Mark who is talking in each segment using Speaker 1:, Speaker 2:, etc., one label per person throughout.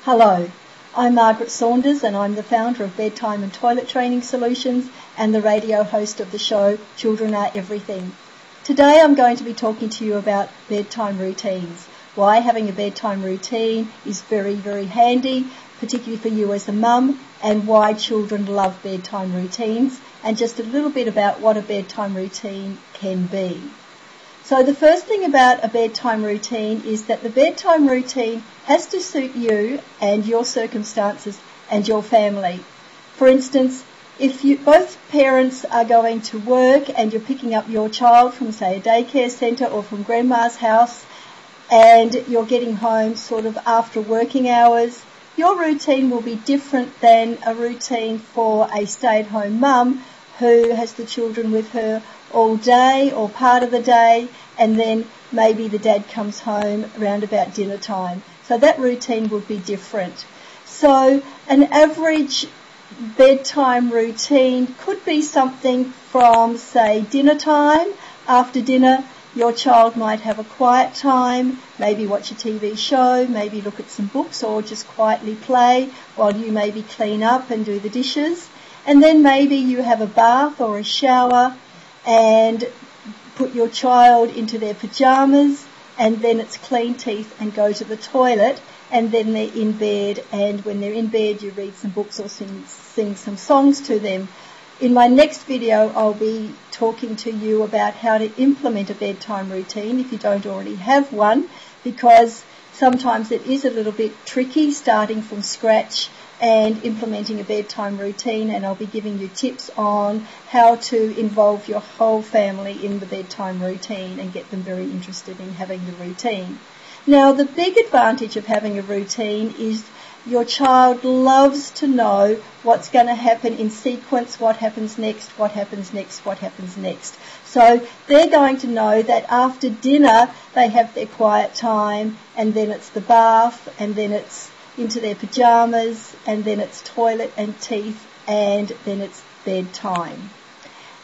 Speaker 1: Hello, I'm Margaret Saunders and I'm the founder of Bedtime and Toilet Training Solutions and the radio host of the show Children Are Everything. Today I'm going to be talking to you about bedtime routines, why having a bedtime routine is very, very handy, particularly for you as a mum, and why children love bedtime routines, and just a little bit about what a bedtime routine can be. So the first thing about a bedtime routine is that the bedtime routine has to suit you and your circumstances and your family. For instance, if both parents are going to work and you're picking up your child from, say, a daycare centre or from grandma's house, and you're getting home sort of after working hours, your routine will be different than a routine for a stay-at-home mum who has the children with her all day or part of the day, and then maybe the dad comes home around about dinner time. So that routine would be different. So an average bedtime routine could be something from, say, dinner time. After dinner, your child might have a quiet time, maybe watch a TV show, maybe look at some books or just quietly play while you maybe clean up and do the dishes. And then maybe you have a bath or a shower and put your child into their pyjamas, and then it's clean teeth and go to the toilet, and then they're in bed, and when they're in bed you read some books or sing some songs to them. In my next video I'll be talking to you about how to implement a bedtime routine if you don't already have one, because sometimes it is a little bit tricky starting from scratch and implementing a bedtime routine, and I'll be giving you tips on how to involve your whole family in the bedtime routine and get them very interested in having the routine. Now, the big advantage of having a routine is your child loves to know what's going to happen in sequence, what happens next, what happens next, what happens next. So they're going to know that after dinner they have their quiet time, and then it's the bath, and then it's into their pyjamas, and then it's toilet and teeth, and then it's bedtime.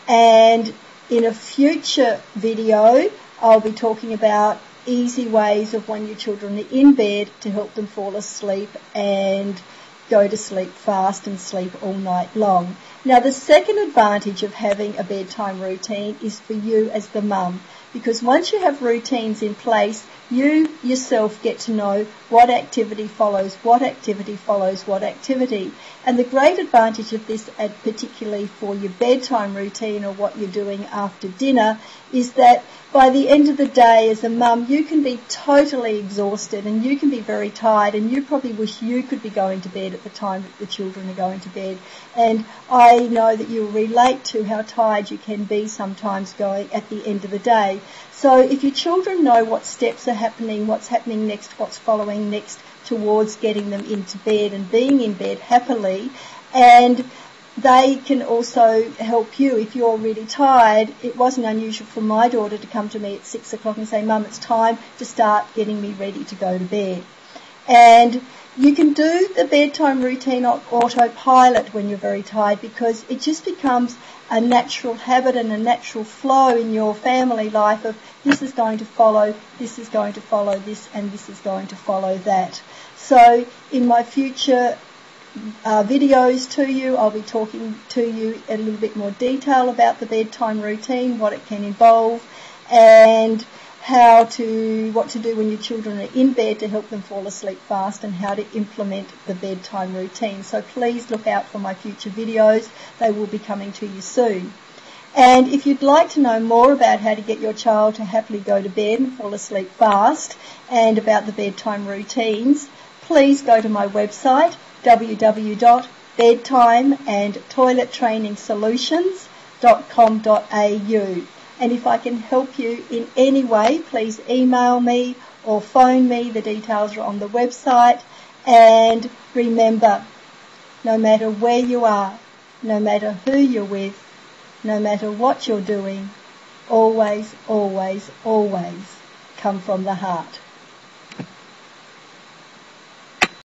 Speaker 1: And in a future video I'll be talking about easy ways of when your children are in bed to help them fall asleep and go to sleep fast and sleep all night long. Now, the second advantage of having a bedtime routine is for you as the mum, because once you have routines in place, you yourself get to know what activity follows what activity follows what activity. And the great advantage of this, particularly for your bedtime routine or what you're doing after dinner, is that by the end of the day as a mum, you can be totally exhausted and you can be very tired, and you probably wish you could be going to bed at the time that the children are going to bed. And I know that you'll relate to how tired you can be sometimes going at the end of the day. So if your children know what steps are happening, what's happening next, what's following next towards getting them into bed and being in bed happily, and they can also help you if you're really tired. It wasn't unusual for my daughter to come to me at 6 o'clock and say, "Mum, it's time to start getting me ready to go to bed." And you can do the bedtime routine on autopilot when you're very tired, because it just becomes a natural habit and a natural flow in your family life of this is going to follow, this is going to follow this, and this is going to follow that. So in my future videos to you, I'll be talking to you in a little bit more detail about the bedtime routine, what it can involve, and what to do when your children are in bed to help them fall asleep fast, and how to implement the bedtime routine. So please look out for my future videos. They will be coming to you soon. And if you'd like to know more about how to get your child to happily go to bed and fall asleep fast, and about the bedtime routines, please go to my website www.bedtimeandtoilettrainingsolutions.com.au. And if I can help you in any way, please email me or phone me. The details are on the website. And remember, no matter where you are, no matter who you're with, no matter what you're doing, always, always, always come from the heart.